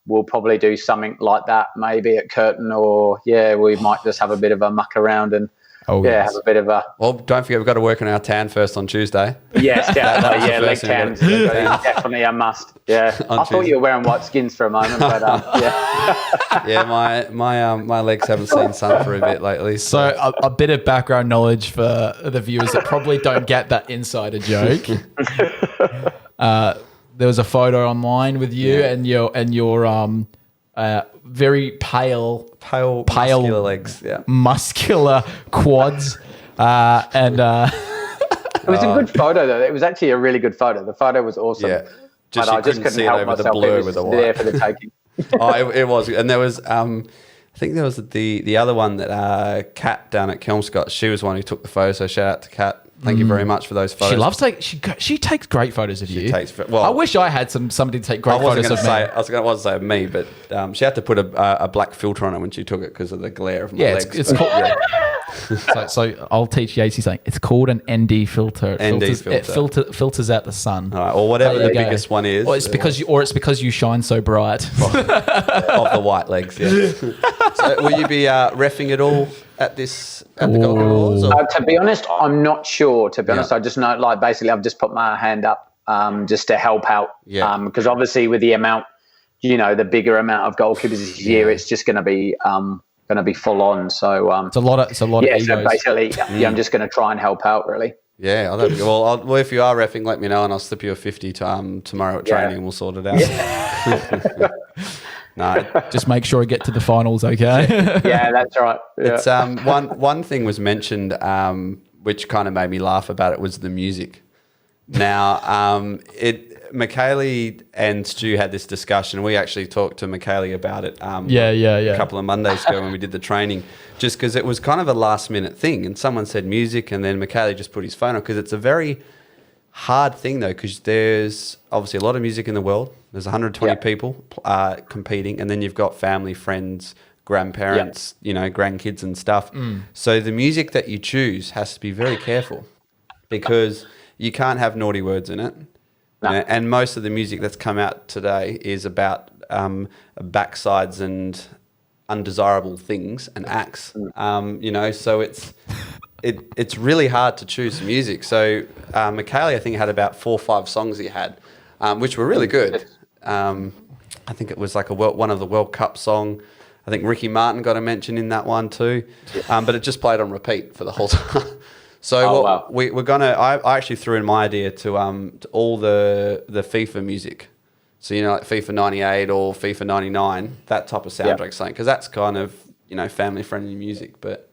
we'll probably do something like that maybe at Curtin, or we might just have a bit of a muck around and have a bit of a... Well, don't forget, we've got to work on our tan first on Tuesday. Yes, definitely. Leg tans. Definitely a must. Yeah. I thought you were wearing white skins for a moment, but my legs haven't seen sun for a bit lately. So a bit of background knowledge for the viewers that probably don't get that insider joke. There was a photo online with you and your very pale muscular legs, muscular quads, and it was a good photo though. It was actually a really good photo. The photo was awesome. Yeah, but I just couldn't help myself. It was there for the taking. It was, and there was I think there was the other one that Kat down at Kelmscott. She was the one who took the photo. So shout out to Kat. Thank you very much for those photos. She loves she takes great photos of you. I wish I had somebody to take great photos of me. I was going to say of me, but she had to put a black filter on it when she took it because of the glare of my legs. It's called. So I'll teach Yatesy something. It's called an ND filter. It filters out the sun. All right, or whatever the biggest one is. Or it's because you shine so bright. Of the white legs. Yeah. So will you be reffing it all at the Goalkeeper Wars? To be honest, I'm not sure. To be honest, I just know, basically, I've just put my hand up just to help out. Yeah. Because obviously, with the amount, the bigger amount of goalkeepers this year, it's just going to be full on. So it's a lot of egos. So basically, I'm just going to try and help out, really. Yeah. Well, if you are reffing, let me know, and I'll slip you a 50 tomorrow at training, and we'll sort it out. Yeah. No, just make sure I get to the finals, okay? Yeah, that's right. Yeah. It's one thing was mentioned, which kind of made me laugh about it, was the music. Now, Michaeli and Stu had this discussion. We actually talked to Michaeli about it. A couple of Mondays ago when we did the training, just because it was kind of a last minute thing, and someone said music, and then Michaeli just put his phone on, because it's a very hard thing though, because there's obviously a lot of music in the world. There's 120 people competing, and then you've got family, friends, grandparents, grandkids and stuff. So the music that you choose has to be very careful, because you can't have naughty words in it. No. And most of the music that's come out today is about backsides and undesirable things and acts. So it's really hard to choose music. So Michaeli, I think, had about 4 or 5 songs he had, which were really good. I think it was like one of the World Cup song. I think Ricky Martin got a mention in that one too, but it just played on repeat for the whole time. So we're gonna. I actually threw in my idea to all the FIFA music. So like FIFA 98 or FIFA 99, that type of soundtrack, something, because that's kind of family friendly music. But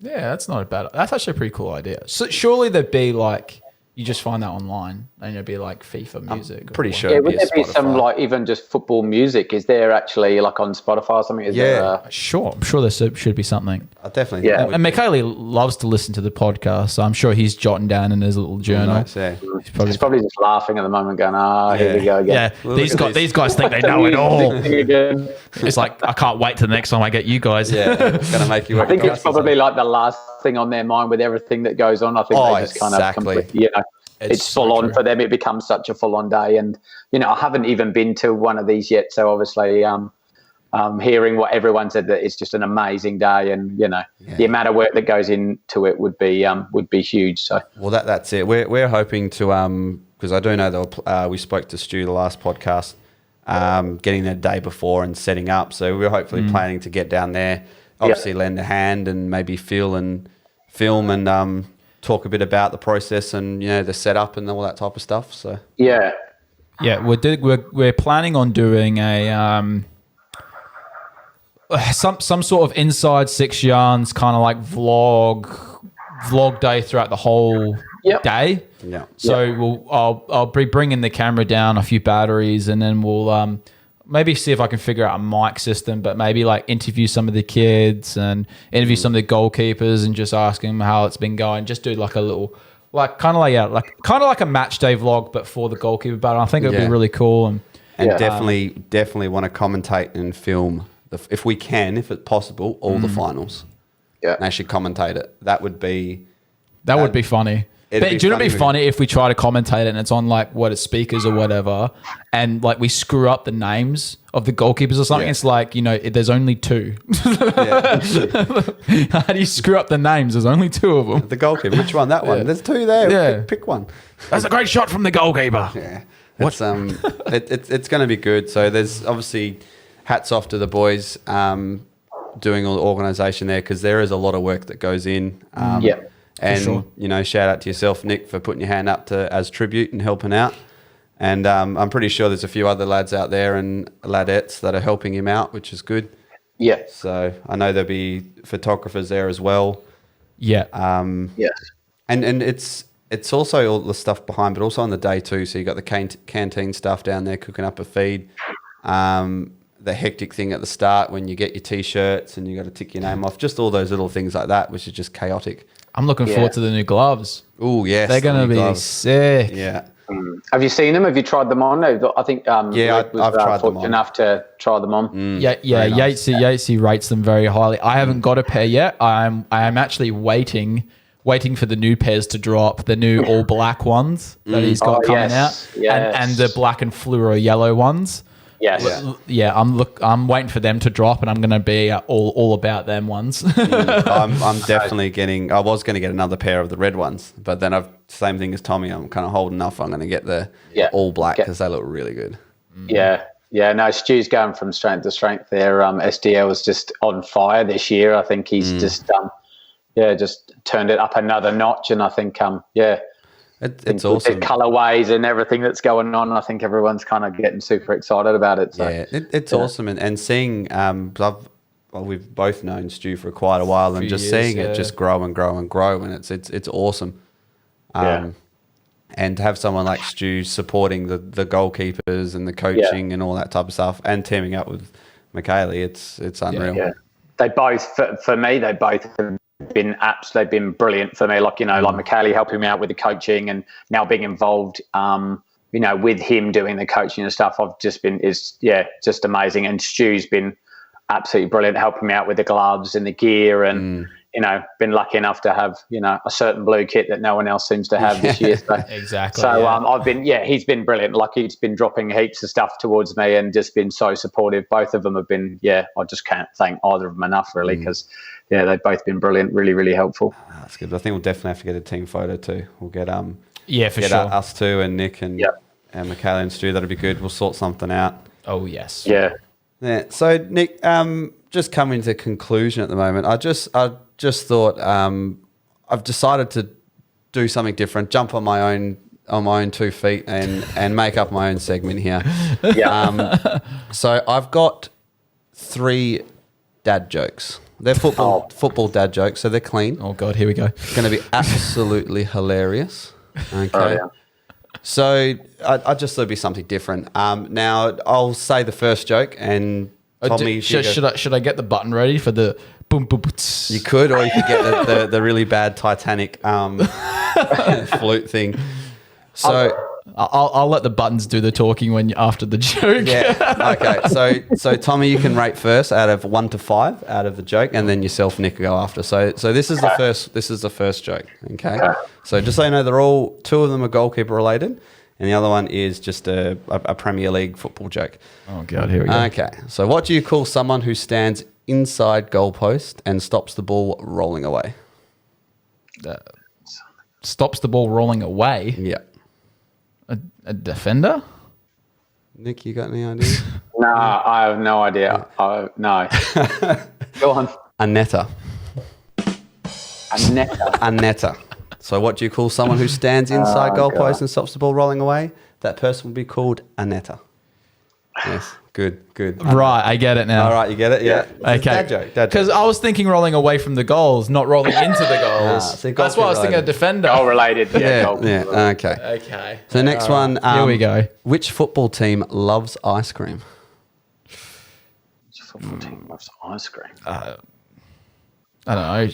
that's not a bad. That's actually a pretty cool idea. So surely there'd be like, you just find that online, and it'd be like FIFA music. I'm pretty sure. Yeah, would there be some even just football music? Is there actually like on Spotify or something? Sure. I'm sure there should be something. I definitely. Yeah. And Michaeli loves to listen to the podcast, so I'm sure he's jotting down in his little journal. Nice, yeah. He's probably just laughing at the moment, going, here we go again. Yeah, these guys think they know it all. It's like, I can't wait till the next time I get you guys. Yeah, it's going to make you. I think it's probably like the last thing on their mind with everything that goes on. I think they just kind of completely, it's full on for them. It becomes such a full on day. And, I haven't even been to one of these yet. So obviously hearing what everyone said, that it's just an amazing day. And, the amount of work that goes into it would be huge. So, well, that's it. We're hoping to, because I do know that we spoke to Stu the last podcast, getting there the day before and setting up. So we're hopefully planning to get down there, obviously lend a hand and maybe feel and film and talk a bit about the process and the setup and all that type of stuff. So we're planning on doing a some sort of inside 6 yarns kind of like vlog day throughout the whole day. Yeah. So I'll be bringing the camera down, a few batteries, and then we'll maybe see if I can figure out a mic system, but maybe like interview some of the kids and interview some of the goalkeepers and just ask them how it's been going. Just do like a little, kind of like a match day vlog, but for the goalkeeper battle. I think it'd be really cool. And definitely want to commentate and film, if we can, if it's possible, all the finals. Yeah. And actually commentate it. That would be funny. But do you know what'd be funny if we try to commentate it and it's on like speakers or whatever, and like we screw up the names of the goalkeepers or something? It's like, there's only two. How do you screw up the names? There's only two of them. The goalkeeper, which one? That one. There's two there. Yeah. Pick one. That's a great shot from the goalkeeper. Yeah. It's going to be good. So there's obviously hats off to the boys doing all the organisation there, because there is a lot of work that goes in. And, shout out to yourself, Nick, for putting your hand up as tribute and helping out. And I'm pretty sure there's a few other lads out there and ladettes that are helping him out, which is good. Yeah. So I know there'll be photographers there as well. Yeah. Yes. And it's also all the stuff behind, but also on the day too. So you got the canteen stuff down there cooking up a feed. The hectic thing at the start when you get your T-shirts and you got to tick your name off. Just all those little things like that, which is just chaotic. I'm looking forward to the new gloves. Oh, yes. They're going to be sick. Yeah. Have you seen them? Have you tried them on? I think I've tried them on. Enough to try them on. Yeah. Nice. Yatesy rates them very highly. I haven't got a pair yet. I am actually waiting for the new pairs to drop, the new all black ones that he's got coming out, and the black and fluoro yellow ones. Yes. Yeah, I'm waiting for them to drop, and I'm going to be all about them ones. I'm definitely getting. I was going to get another pair of the red ones, but then same thing as Tommy. I'm kind of holding off. I'm going to get the all black because they look really good. Yeah. Yeah, no, Stu's going from strength to strength there. SDL is just on fire this year. I think he's just turned it up another notch, and I think it's awesome. The colourways and everything that's going on, I think everyone's kind of getting super excited about it. So. Yeah, it's awesome. And seeing, we've both known Stu for quite a while, and just seeing it just grow and grow and grow, and it's awesome. And to have someone like Stu supporting the goalkeepers and the coaching and all that type of stuff, and teaming up with Michaeli, it's unreal. Yeah. They both, for me, they both have been they've been brilliant for me. Like, like Michaeli helping me out with the coaching, and now being involved, with him doing the coaching and stuff, I've just been, just amazing. And Stu's been absolutely brilliant, helping me out with the gloves and the gear, and, been lucky enough to have, a certain blue kit that no one else seems to have this year. So, exactly. So I've been, he's been brilliant. Like, he's been dropping heaps of stuff towards me and just been so supportive. Both of them have been, I just can't thank either of them enough, really, because they've both been brilliant, really, really helpful. That's good. I think we'll definitely have to get a team photo too. We'll get sure. Us two and Nick and Michaeli and Stu. That'll be good. We'll sort something out. Oh yes. Yeah. So Nick, just coming to conclusion at the moment. I just thought I've decided to do something different. Jump on my own 2 feet and make up my own segment here. Yeah. So I've got 3 dad jokes. They're football dad jokes, so they're clean. Oh, God, here we go. It's going to be absolutely hilarious. Okay. Oh, yeah. So I just thought it'd be something different. Now, I'll say the first joke, and Tommy... Should I get the button ready for the boom, boom, boots? You could, or you could get the really bad Titanic flute thing. So... I'll let the buttons do the talking after the joke. Yeah. Okay. So Tommy, you can rate first out of 1 to 5 out of the joke, and then yourself, Nick, go after. So this is the first. This is the first joke. Okay. So just so you know, they're all 2 of them are goalkeeper related, and the other one is just a Premier League football joke. Oh God, here we go. Okay. So what do you call someone who stands inside goalpost and stops the ball rolling away? Stops the ball rolling away. Yeah. A defender? Nick, you got any ideas? No, I have no idea. No. Go on. A netter. A netter. A netter. So what do you call someone who stands inside goalpost and stops the ball rolling away? That person would be called a netter. Yes. Good. Right, I get it now. All right, you get it? Yeah. Okay. Dad joke. Because I was thinking rolling away from the goals, not rolling into the goals. so That's why I was thinking of defender. Goal related. Yeah. Goal. Okay. Okay. So next one. Here we go. Which football team loves ice cream? Which football team loves ice cream? I don't know.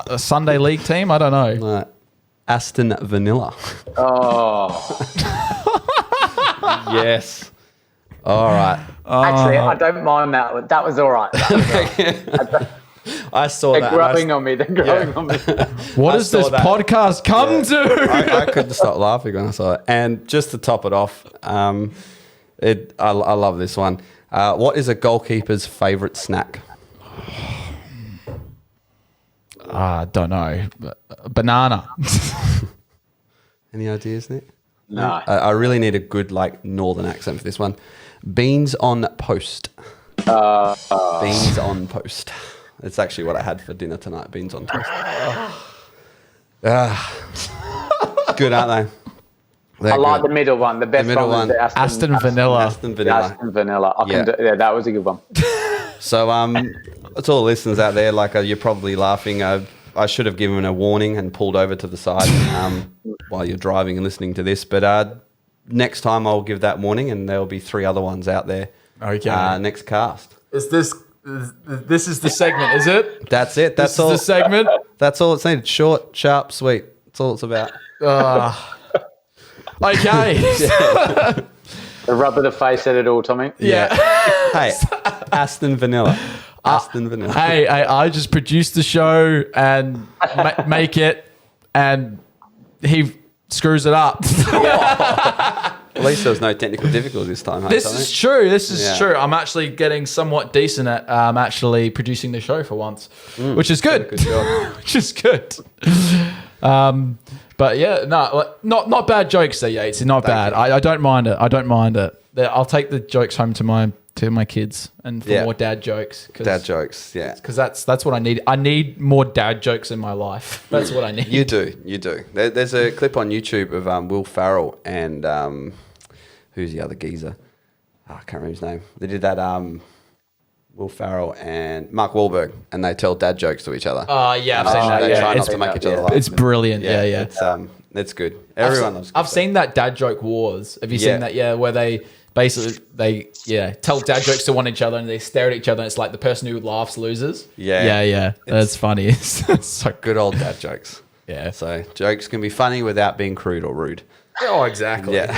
A Sunday league team? I don't know. Aston Vanilla. Oh. Yes. All right. Actually, I don't mind that one. That was all right. I saw They're that. growing on me. What does this podcast come to? I couldn't stop laughing when I saw it. And just to top it off, I love this one. What is a goalkeeper's favourite snack? I don't know. Banana. Any ideas, Nick? No. I really need a good northern accent for this one. Beans on post. Beans on post. It's actually what I had for dinner tonight. Beans on toast. Good, aren't they? I like the middle one. The best one. Was the Aston Vanilla. Aston Vanilla. Aston Vanilla. That was a good one. So, to all the listeners out there, you're probably laughing. I should have given a warning and pulled over to the side while you're driving and listening to this. But next time I'll give that warning, and there'll be 3 other ones out there. Okay. Next cast. Is this is the segment? Is it? That's it. That's all. This is the segment. That's all it's needed. Short, sharp, sweet. That's all it's about. Okay. The rub of the face said it all, Tommy. Yeah. Hey, Aston Vanilla. Aston Vanilla. Hey, I just produce the show and make it, and he screws it up. At least there was no technical difficulty this time. This is true. This is true. I'm actually getting somewhat decent at actually producing the show for once, which is good. Good job. Which is good. But yeah, no, not bad jokes there, Yates. Not bad. I don't mind it. I don't mind it. I'll take the jokes home to my kids and for more dad jokes. Dad jokes, yeah. Because that's what I need. I need more dad jokes in my life. That's what I need. You do. There's a clip on YouTube of Will Ferrell and who's the other geezer? I can't remember his name. They did that Will Ferrell and Mark Wahlberg, and they tell dad jokes to each other. Oh, yeah, I've seen that. They try Yeah, not to make each other laugh. it's brilliant. Yeah. It's good. Everyone loves it. I've seen that dad joke wars. Have you seen that? Yeah, where they basically tell dad jokes to one each other and they stare at each other and it's like the person who laughs loses. Yeah. That's funny. It's so good old dad jokes. Yeah. So jokes can be funny without being crude or rude. Oh, exactly. Yeah.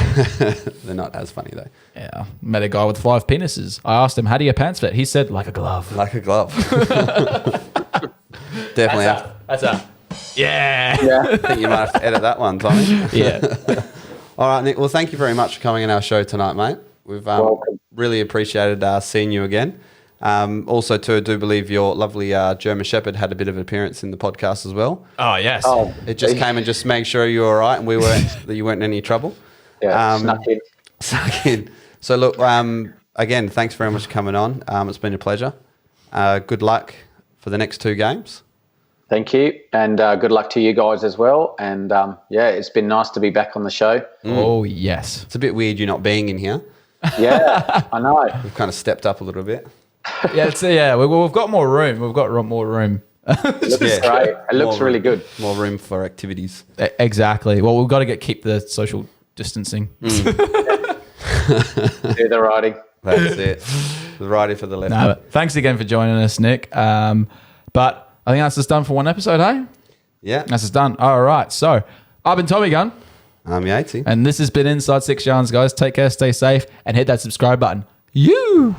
They're not as funny though. Yeah. Met a guy with 5 penises. I asked him, how do your pants fit? He said, like a glove. Like a glove. Definitely. That's a yeah. I think you might have to edit that one, Tommy. Yeah. All right, Nick. Well, thank you very much for coming on our show tonight, mate. We've really appreciated seeing you again. Also, too, I do believe your lovely German Shepherd had a bit of an appearance in the podcast as well. Oh, yes. It just came and just made sure you were all right and that you weren't in any trouble. Yeah, snuck in. So, look, again, thanks very much for coming on. It's been a pleasure. Good luck for the next 2 games. Thank you, and good luck to you guys as well. And it's been nice to be back on the show. Oh, yes. It's a bit weird you not being in here. Yeah, I know. We've kind of stepped up a little bit. We've got more room. We've got more room. It looks great. It looks really good. More room for activities. Exactly. Well, we've got to keep the social distancing. Do the writing. That's it. The writing for the left. No, thanks again for joining us, Nick. But I think that's just done for one episode, hey? Yeah. That's just done. All right. So I've been Tommy Gun. I'm Yatesy. And this has been Inside 6 Yarns, guys. Take care, stay safe, and hit that subscribe button. You.